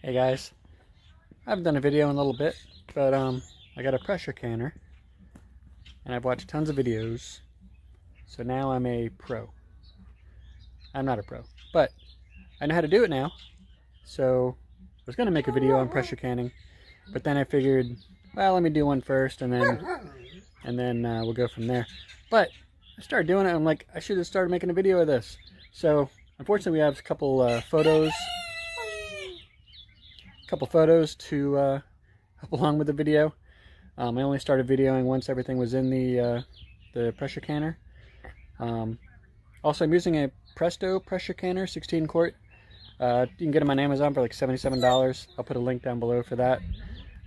Hey guys, I haven't done a video in a little bit, but I got a pressure canner and I've watched tons of videos, so now I'm a pro. I'm not a pro, but I know how to do it now. So I was gonna make a video on pressure canning, but then I figured, well, let me do one first and then we'll go from there. But I started doing it, I'm like, I should have started making a video of this. So unfortunately we have a couple photos to help along with the video. I only started videoing once everything was in the pressure canner. Also, I'm using a Presto pressure canner, 16 quart. You can get them on Amazon for like $77. I'll put a link down below for that.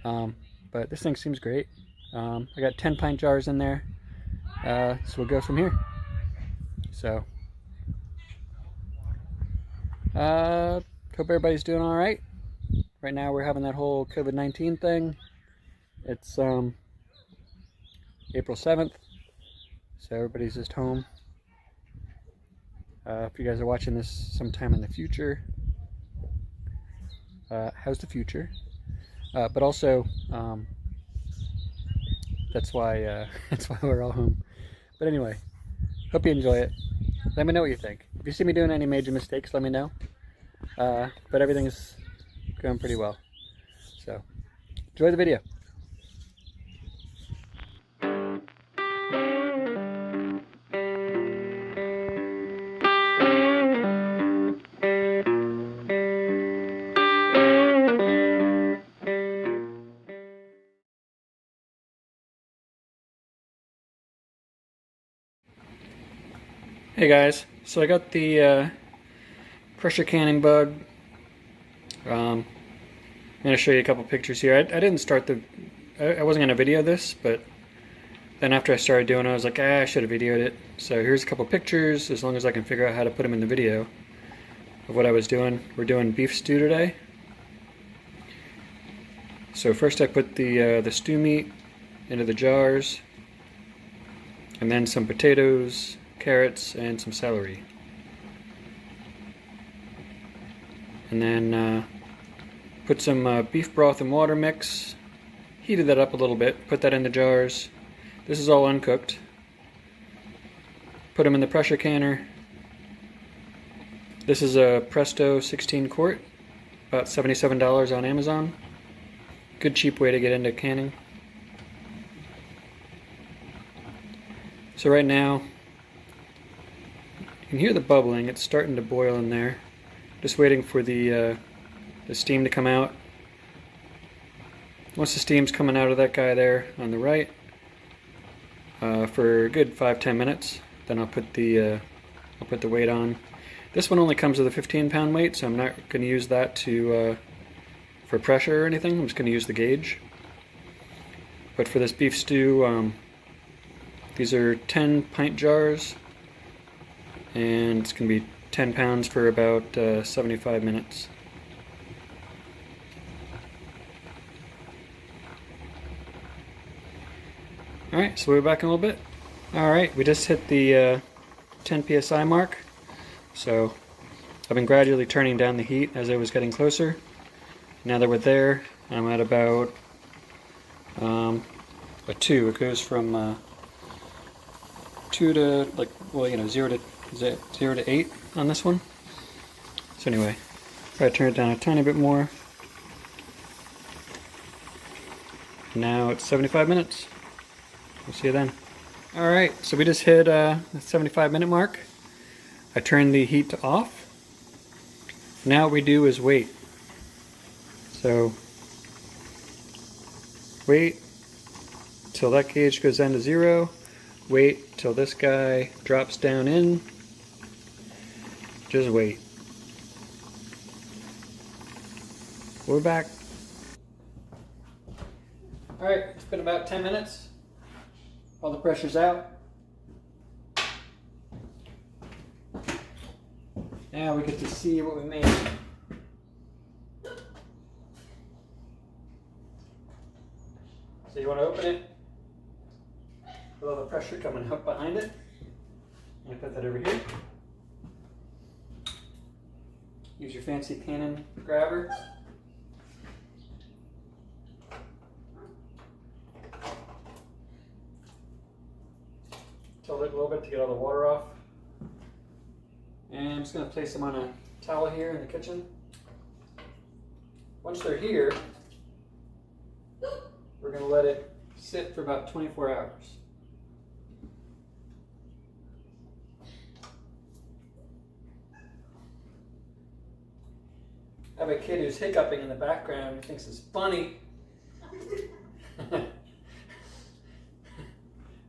But this thing seems great. I got 10 pint jars in there, so we'll go from here. So, hope everybody's doing all right. Right now we're having that whole COVID-19 thing. It's April 7th, so everybody's just home. If you guys are watching this sometime in the future, how's the future? But also, that's why we're all home. But anyway, hope you enjoy it. Let me know what you think. If you see me doing any major mistakes, let me know. But everything is going pretty well. So, enjoy the video. Hey guys, so I got the pressure canning bug. I'm going to show you a couple pictures here. I didn't start I wasn't going to video this, but then after I started doing it, I was like, I should have videoed it. So here's a couple pictures, as long as I can figure out how to put them in the video of what I was doing. We're doing beef stew today. So first I put the stew meat into the jars, and then some potatoes, carrots, and some celery. And then put some beef broth and water mix, heated that up a little bit, put that in the jars. This is all uncooked. Put them in the pressure canner. This is a Presto 16 quart, about $77 on Amazon. Good cheap way to get into canning. So right now, you can hear the bubbling. It's starting to boil in there. Just waiting for the steam to come out. Once the steam's coming out of that guy there on the right, for a good 5-10 minutes, then I'll put the weight on. This one only comes with a 15-pound weight, so I'm not going to use that for pressure or anything. I'm just going to use the gauge. But for this beef stew, these are 10 pint jars, and it's going to be 10 pounds for about 75 minutes. Alright, so we're back in a little bit. Alright, we just hit the 10 psi mark. So I've been gradually turning down the heat as I was getting closer. Now that we're there, I'm at about a 2. It goes from 2 to, like, well, you know, 0 to 8 on this one. So anyway, try to turn it down a tiny bit more. Now it's 75 minutes. We'll see you then. Alright, so we just hit the 75-minute mark. I turned the heat to off. Now what we do is wait. So wait till that gauge goes down to 0. Wait till this guy drops down in. Just wait. We're back. Alright, it's been about 10 minutes. All the pressure's out. Now we get to see what we made. So you want to open it with all the pressure coming up behind it. I'm going to put that over here. Use your fancy Canon grabber. bit to get all the water off. And I'm just going to place them on a towel here in the kitchen. Once they're here, we're going to let it sit for about 24 hours. I have a kid who's hiccuping in the background who thinks it's funny. But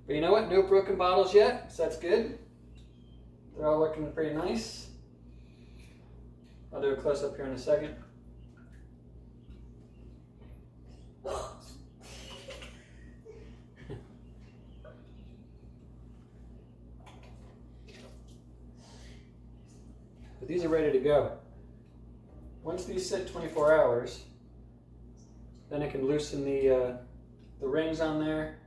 you know what? No broken bottles yet, so that's good. They're all looking pretty nice. I'll do a close-up here in a second. But these are ready to go. Once these sit 24 hours, then I can loosen the rings on there,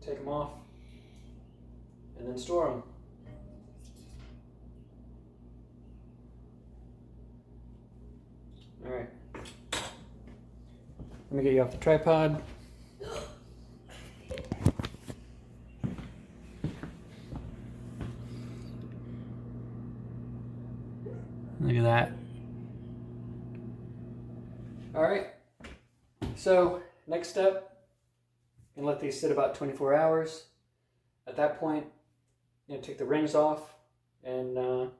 take them off, and then store them. All right. Let me get you off the tripod. Look at that. All right. So next step, you can let these sit about 24 hours. At that point, take the rings off and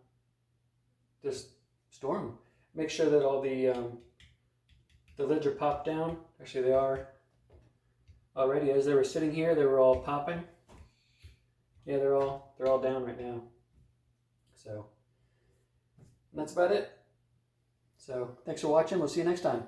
just store them. Make sure that all the lids are popped down. Actually, they are already. As they were sitting here, they were all popping. Yeah, they're all down right now. So that's about it. So thanks for watching. We'll see you next time.